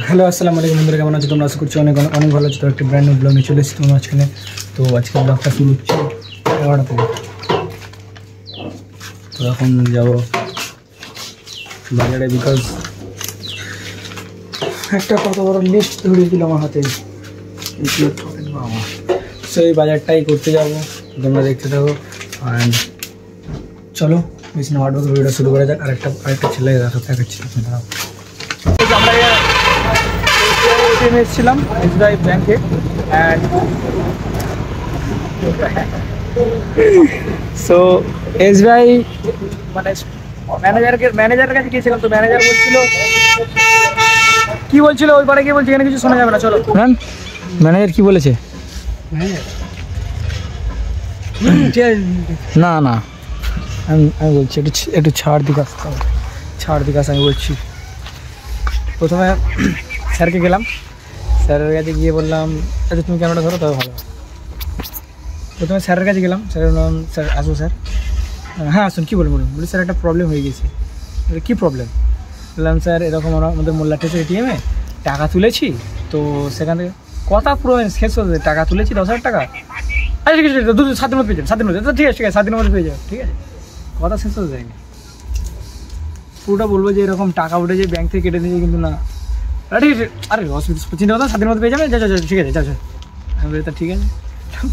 Hello আসসালামু আলাইকুম বন্ধুরা, কেমন আছো তোমরা? আশা করছি অনেক অনেক ভালো আছো। তো একটা ব্র্যান্ড নিউ ব্লগ নিয়ে চলে এসেছি তোমার মাঝখানে। তো আজকে ব্লগটা শুরু হচ্ছে 11টা থেকে। তো এখন যাবো বাজারে, বিকজ একটা কত বড় লিস্ট ধরিয়ে দিল আমার হাতে। সেই বাজারটাই করতে যাবো, তোমরা দেখতে থাকো। অ্যান্ড চলো বেশি না হার্ডওয়ার্ক ভিডিওটা শুরু করা যাক। আরেকটা ছেলে দেখাচ্ছি। আমরা এসেছিলাম SBI ব্যাংকে, অ্যান্ড সো SBI মানে ম্যানেজারের কাছে গিয়েছিলাম। তো ম্যানেজার বলছিল, কি বলছিল ওই পারে গিয়ে বলছি এখানে কিছু শোনা যাবে না, চলো। ম্যাম ম্যানেজার কি বলেছে? না না আমি বলছি একটু ছাড় দিকে আসতে হবে, আমি বলছি। প্রথমে স্যারকে গেলাম, স্যারের কাছে গিয়ে বললাম আচ্ছা তুমি ক্যামেরাটা ধরো তবে ভালো। প্রথমে স্যারের কাছে গেলাম, স্যার বললাম স্যার আসবো স্যার? হ্যাঁ আসুন। কী বলবো? বলি স্যার একটা প্রবলেম হয়ে গেছে। কী প্রবলেম? বললাম স্যার এরকম আমাদের মোল্লা টেসের ATM-এ টাকা তুলেছি, তো সেখান থেকে কথা পুরো শেষ হচ্ছে, টাকা তুলেছি 10,000 টাকা। আচ্ছা ঠিক আছে 7 দিনের মধ্যে পেয়ে যাবে, 7 দিনের মধ্যে। ঠিক আছে 7 দিনের মধ্যে পেয়ে যাবে, ঠিক আছে। কথা শেষ হতে যায়নি, পুরোটা বলবো যে এরকম টাকা উঠেছে ব্যাংক থেকে কেটে দিয়েছে, কিন্তু না ঠিক আছে। আরে অসুবিধা চিন্তা করতাম 7 দিনের মধ্যে পেয়ে যাবে, যা ঠিক আছে যা। আমি বলি তা ঠিক আছে,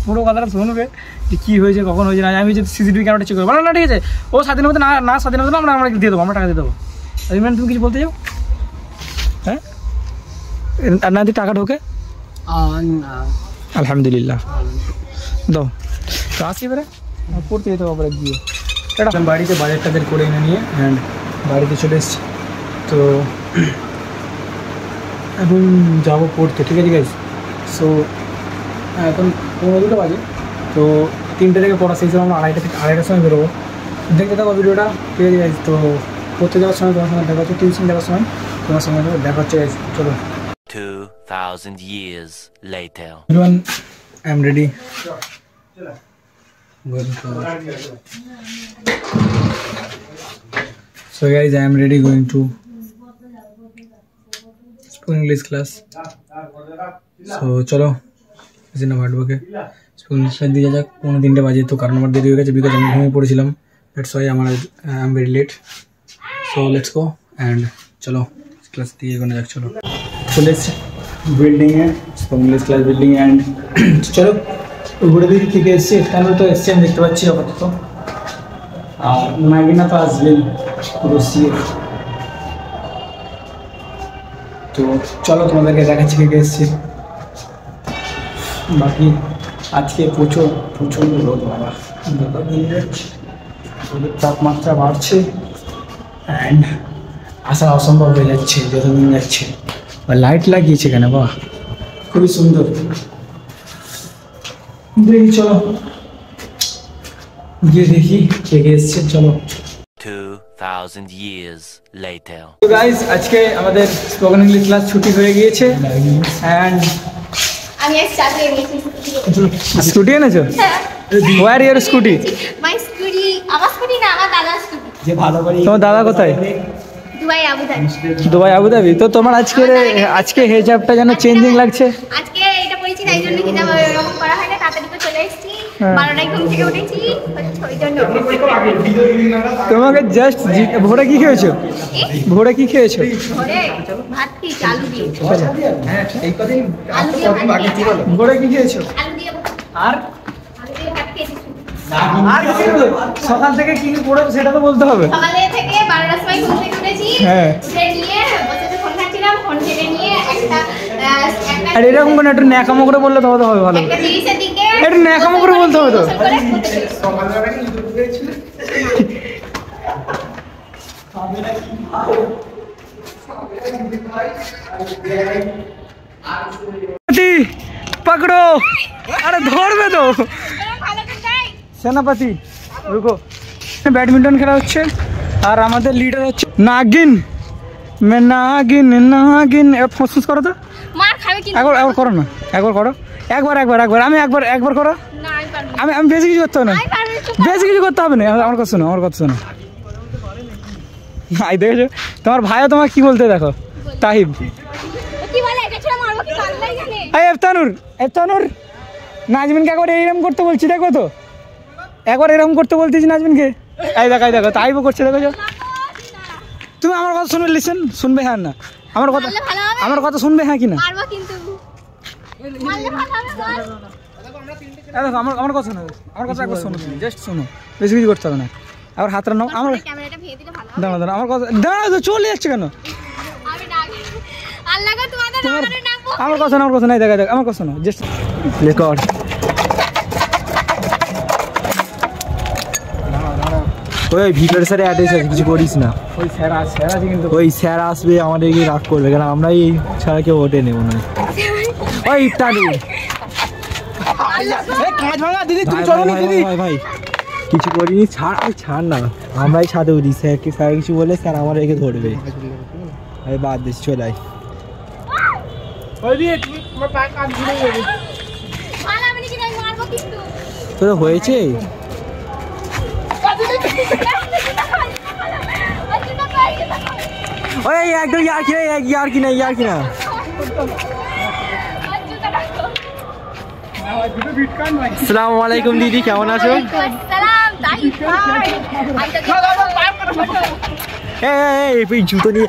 পুরো কথাটা শুনবে যে কী হয়েছে কখন হয়েছে না। আমি যদি CCTV ক্যামেরাটা চেক করবো, বলো না ঠিক আছে ও 7 দিনের মধ্যে না 7 দিনের মধ্যে আমরা দিয়ে দেবো, আমরা টাকা দিয়ে দেবো। ম্যাম তুমি কিছু বলতে যাও? হ্যাঁ আর না যদি টাকা ঢোকে আলহামদুলিল্লাহ দাও। তো আসি এবারে পড়তে যেতে হবে গিয়ে এটা বাড়িতে বাজারটাদের করে এনে নিয়ে অ্যান্ড বাড়িতে চলে এসছি। তো এখন যাবো পড়তে, ঠিক আছে গাইজ। সো এখন 15-2 বাজে, তো 3টে থেকে পড়া শেষ হলাম, 2:30টার সময় বেরোবো। দেখতে থাকো ভিডিওটা, ঠিক আছে গাইজ। তো পড়তে যাওয়ার সময় তোমার সঙ্গে দেখা হচ্ছে, টিউশন যাওয়ার সময় তোমার সঙ্গে দেখা হচ্ছে গাইজ। চলো 2000 years later. Everyone, I'm ready. So guys, I am ready going to spoken English class. So চলো বেশি না ভাট বকে স্কুল দিয়ে যাক। 3:15 বাজে, তো কারণ আমার দেরি হয়ে গেছে, বিকজ আমি ঘুমিয়ে পড়েছিলাম। That's why I am very late. So let's go and চলো ক্লাস দিয়ে এগোনো যাক। চলো চলে এসছি বিল্ডিংয়ে, স্পোকেন ইংলিশ ক্লাস বিল্ডিং। অ্যান্ড চলো উপরে দিকে থেকে এসছি, এখানে তো এসছি আমি দেখতে পাচ্ছি আপাতত। আর নাগিনা তো আসবেই পুরো সিয়ে। তো চলো তোমাদেরকে দেখাচ্ছি কে এসছি। বাকি আজকে প্রচণ্ড রোদ, বাবা দিন যাচ্ছে, রোদের তাপমাত্রা বাড়ছে অ্যান্ড আসা অসম্ভব হয়ে যাচ্ছে যতদিন যাচ্ছে। বা লাইট লাগিয়েছে কেন, বাহ খুবই সুন্দর। দেখি চলো গিয়ে দেখি কে এসছে, চলো। 2000 years later. তো গাইস আজকে আমাদের স্পোকেন ইংলিশ ক্লাস ছুটি হয়ে গিয়েছে অ্যান্ড আমি স্টার্ট হয়ে গেছি। স্কুটি এনেছো? Where your scooty? My scooty, আমার স্কুটি না, আমার দাদার স্কুটি। যে ভালো করে। তোমার দাদা কোথায়? Dubai Abu Dhabi. তো তোমার আজকে হেজাবটা যেন চেঞ্জিং লাগছে। আজকে এটা পড়েছি তাই জন্য হিজাব এরকম করা হয় না, তাড়াতাড়ি করে চলে এসেছি। 12টায় ঘুম থেকে উঠেছি ওই জন্য। তোমাকে জাস্ট ভোরে কি খেয়েছো? ভোরে কি খেয়েছো? ভোরে ভাত খেয়েছি আলু দিয়ে। ভোরে কি খেয়েছো? আলু দিয়ে আর আলু দিয়ে ভাত খেয়েছি। আর সকাল থেকে কি পড়ে সেটা তো বলতে হবে। সকালে থেকে 12টার সময় ঘুম থেকে উঠেছি, উঠে নিয়ে বসে ফোন ঘাটছিলাম, ফোন ছেড়ে নিয়ে একটা আর এরকম করে একটু ন্যাকামো করে বললে তবে তো হবে ভালো। একটা 30-এর দিকে একটু ন্যাকামো করে বলতে হবে তো। पकड़ो, अरे ধরবে তো সেনাপতি। রুকো, ব্যাডমিন্টন খেলা হচ্ছে আর আমাদের লিডার হচ্ছে নাগিন। নাগিন ফসফস করো তো, মার খাবে কি? একবার করো না, একবার করো, একবার আমি একবার করো। না আমি পারবো। আমি বেশি কিছু করতে হবে না, বেশি কিছু করতে হবে না। আমার কথা শোনো, নাই দেখেছো তোমার ভাইও তোমার কি বলতে দেখো তাহিব কি বলে এটা ছেড়ে মারবো কি আল্লাহ জানে। এই এফতানুর নাজমিনকে একবার এরকম করতে বলছি দেখো তো একবার এরকম করতে বলতেছি নাজমিনকে এই দেখো তাইবও করছে দেখো তুমি আমার কথা শুনবে শুনবে হ্যাঁ না আমার কথা শুনবে হ্যাঁ কি না মারবো কিন্তু মারলে ভালো হবে বল। দেখো আমার কথা শোনো আমার কথা একবার শোনো জাস্ট শোনো বেশি কিছু করতে হবে না আবার হাতটা নাও আমার ক্যামেরাটা ভেঙে দিলে ভালো হবে। দাঁড়া আমার কথা দাঁড়া চলে যাচ্ছে কেন আমি না আল্লাহ গো তোমাদের নামে নামবো। আমার কথা নাই দেখ আমার কথা শোনো জাস্ট রেকর্ড ওই ভিডিওর স্যারে অ্যাড এসে কিছু করিস না ওই স্যার আছে কিন্তু ওই স্যার আসবে আমাদেরকে রাগ করবে কারণ আমরা এই ছাড়া কেউ ওঠে নেবো না ওই ইফতারি কাজ ভাঙা দিদি তুমি ভাই, চলো নি ভাই, দিদি ভাই, ভাই, কিছু করিনি ছাড় না আমরাই ছাদে উঠি স্যার কিছু বলে স্যার আমার রেখে ধরবে আরে বাদ দিস চলে আয় ওই দিদি তুমি তোমার পায়ে কাজ ঘুরে যাবে ভালো আমি কি আমি মারবো কিন্তু তোর হয়েছে ওই একদম ইয়ার কি না আসসালামু আলাইকুম দিদি কেমন আছো সালাম তাহিব ভাই এই জুতো নিয়ে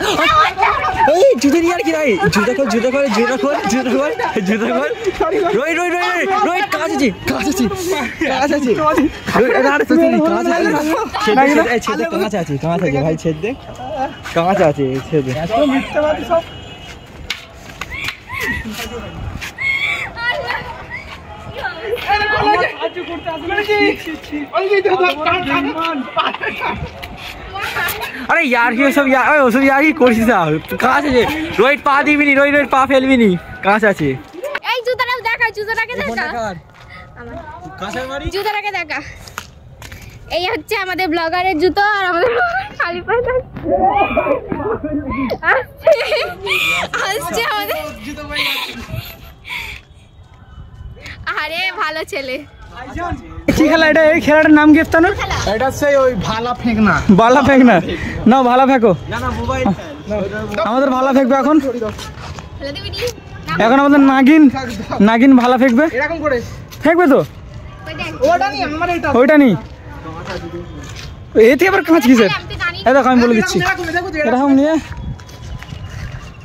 জুতো নিয়ে আর কি নাই জুতো খোল রই কাজ আছে ভাই ছেদ দে কাঁচ আছে এত মিথ্যাবাদী সব আরে यार কি ওসব यार কি করছিস কাঁচ আছে রোহিত পা দিবি নি রোহিত পা ফেলবি নি কাঁচ আছে এই জুতাটা দেখা জুতাটাকে দেখা আমার জুতাটাকে দেখা এই হচ্ছে আমাদের ব্লগারের জুতো আর আমাদের খালি পায়ে আসছে আমাদের আরে ভালো ছেলে কি খেলা এটা এই খেলাটার নাম কি ইফতানুর এটা সেই ওই ভালা ফেক না বালা ফেক না ভালা ফেকো না মোবাইল আমাদের ভালা ফেকবে এখন খেলে দিবি নি এখন আমাদের নাগিন ভালা ফেকবে এরকম করে ফেকবে তো ওই দেখ ওটা নি আমার এটা ওইটা নি এতে আবার কাঁচ কিসের আমি তো জানি এই দেখো আমি বলে দিচ্ছি দেখো এরকম নিয়ে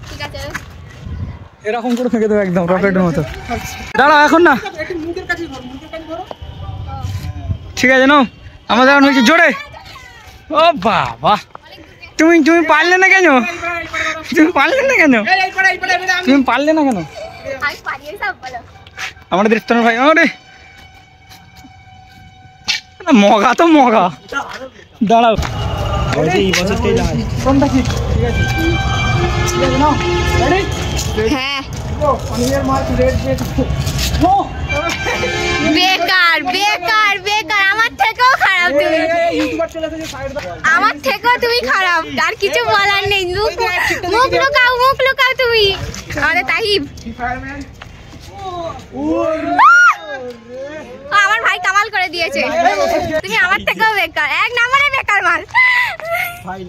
ঠিক আছে এরকম করে ফেঁকে দেবো একদম রকেটের মতো দাঁড়াও এখন না একটু মুখের কাছে ধরো ঠিক আছে নাও আমাদের এখন হয়েছে জোরে ও বাবা তুমি পারলে না কেন তুমি পারলে না কেন এই পড়ে তুমি পারলে না কেন আমি পারিয়ে সব বলো আমাদের ইফতানুর ভাই আরে মগা তো মগা দাঁড়াও এই বছরটাই লাস্ট কোনটা ঠিক আছে নাও রেডি হ্যাঁ অনিয়ার মার্ক রেড রেড বেকার আমার থেকেও খারাপ তুমি ইউটিউবার চলে এসেছে সাইড আমার থেকেও তুমি খারাপ আর কিছু বলার নেই মুখ লুকাও তুমি আমাদের তাহিব ফায়ারম্যান আমার ভাই কামাল করে দিয়েছে তুমি আমার থেকেও বেকার এক নম্বরে বেকার মাল ফাইল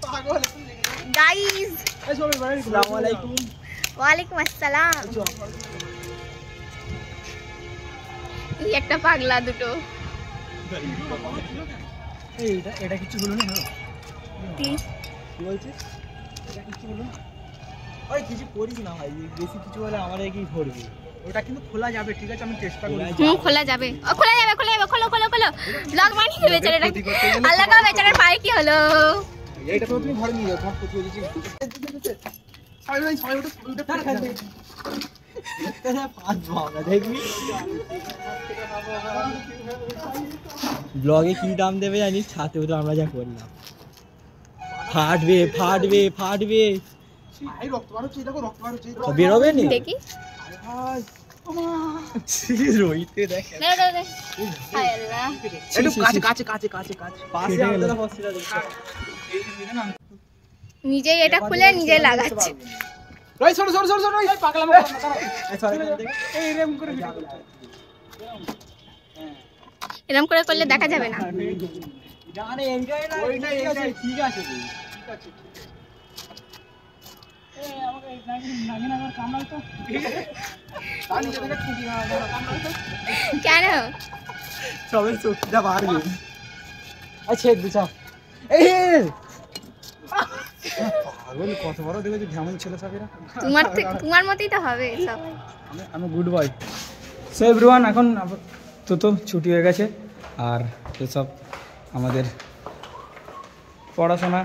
পাগল গাইস আসসালামু আলাইকুম ওয়ালাইকুম আসসালাম এই একটা পাগলা দুটো এটা কিছু বলো না কি বলছিস এটা কিছু বলুন ওই কিছু করিস না ভাই বেশি কিছু হলে আমার কি করবি ওটা কিন্তু খোলা যাবে ঠিক আছে আমি চেষ্টা করি খোলা যাবে খোলো ব্লগ বানিয়ে দেবে বেচারাটা আল্লাহ গো বেচারার পায়ে কি হলো এইটা তো তুমি ঘরে নিয়ে যাও তোমার কোথায় দিয়েছি সবাই ওটা থাকবে ব্লগে কি দাম দেবে জানিস ছাতেও তো আমরা যা করলাম ফাটবে এই রক্ত বার হচ্ছে দেখো রক্ত বার হচ্ছে তো বেরোবে নি দেখি রোহিতে দেখ দে হায় আল্লাহ একটু কাছে পাশে আমাদের হসপিটাল নিজেই এটা খুলে নিজেই লাগাচ্ছে ওই সর ওই পাগলামো করো না এই এরকম করে এরকম করে করলে দেখা যাবে না জানে এইটাই না ওইটাই ঠিক আছে কেন সবাই চোখটা বাড়বে আচ্ছা দিছা এই পাগল কত বড় দেখেছি কেমন ছেলে সবেরা তোমার মতই তো হবে সব। আমি গুড বয়। সো এভরিওয়ান, এখন তো ছুটি হয়ে গেছে আর এসব আমাদের পড়াশোনা।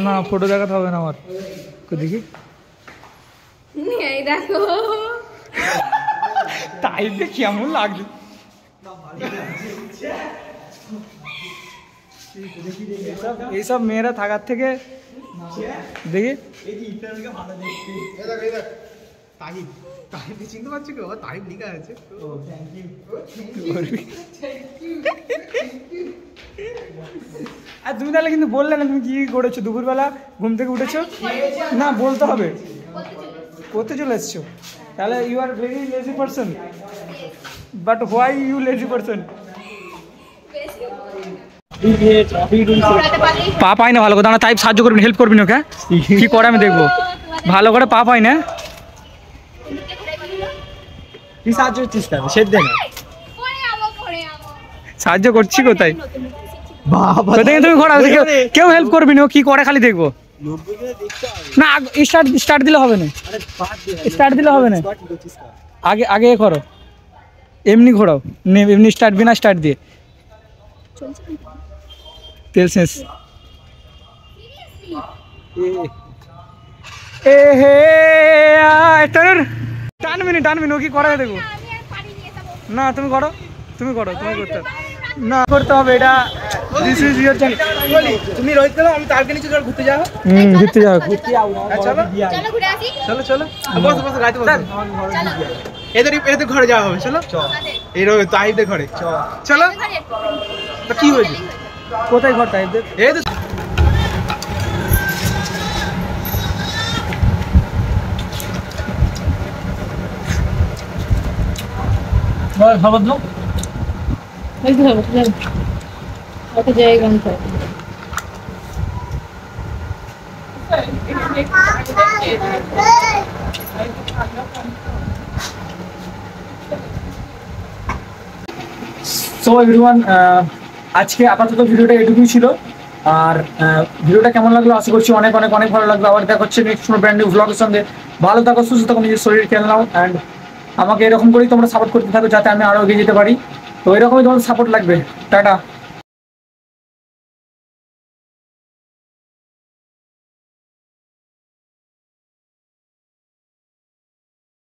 না ফটো দেখাতে হবে না আমার, দেখি এই দেখো তাই কেমন লাগছে। এইসব মেয়েরা থাকার থেকে দেখি চিনতে পারছি কি তারিফ লিখা আছে। আর তুমি তাহলে কিন্তু বললে না তুমি কি করেছো দুপুরবেলা ঘুম থেকে উঠেছো? না বলতে হবে, করতে চলে এসছো। তাহলে you are very lazy person, but why you lazy person? পা পাই না ভালো করে, দাঁড়া তাই সাহায্য করবেন, হেল্প করবেন ওকে, কি করে আমি দেখবো। ভালো করে পা পাই না, কি সাহায্য করছিস কেন? সে দে না, সাহায্য করছি কোথায়? কোথায় তুমি ঘোরাও, কেউ হেল্প করবি না, ও কি করে খালি দেখবো। না স্টার্ট দিলে হবে না, স্টার্ট দিলে হবে না, আগে আগে করো, এমনি ঘোরাও, এমনি স্টার্ট বিনা স্টার্ট দিয়ে তেল শেষ। এ হে টানবিনি ও কি করে দেখবো। না তুমি করো, তুমি করো, তুমি করতে না করতে হবে এটা। This is your channel. তুমি রোহিত গেলো, আমি তারকে নিচে ঘুরতে যাবো। ঘুরতে যাও, চলো চলো ঘুরে আসি। চলো চলো বস বস গাড়িতে বস। এদের ঘরে যাওয়া হবে, চলো এই রোহিত তাইদের ঘরে চলো। তো কি হয়েছে? কোথায় ঘর টাইপদের? এই তো খবর দাও। সো এভরিওয়ান, আজকে আপাতত ভিডিওটা এটুকুই ছিল। আর ভিডিওটা কেমন লাগলো আশা করছি অনেক অনেক অনেক ভালো লাগলো। আবার দেখা হচ্ছে নেক্সট কোনো ব্র্যান্ড নিউ ভ্লগের সঙ্গে। ভালো থাকো, সুস্থ থাকো, নিজের শরীর খেয়াল নাও। অ্যান্ড আমাকে এরকম করেই তোমরা সাপোর্ট করতে থাকো যাতে আমি আরও এগিয়ে যেতে পারি। তো এরকমই তোমাদের সাপোর্ট লাগবে। টাটা।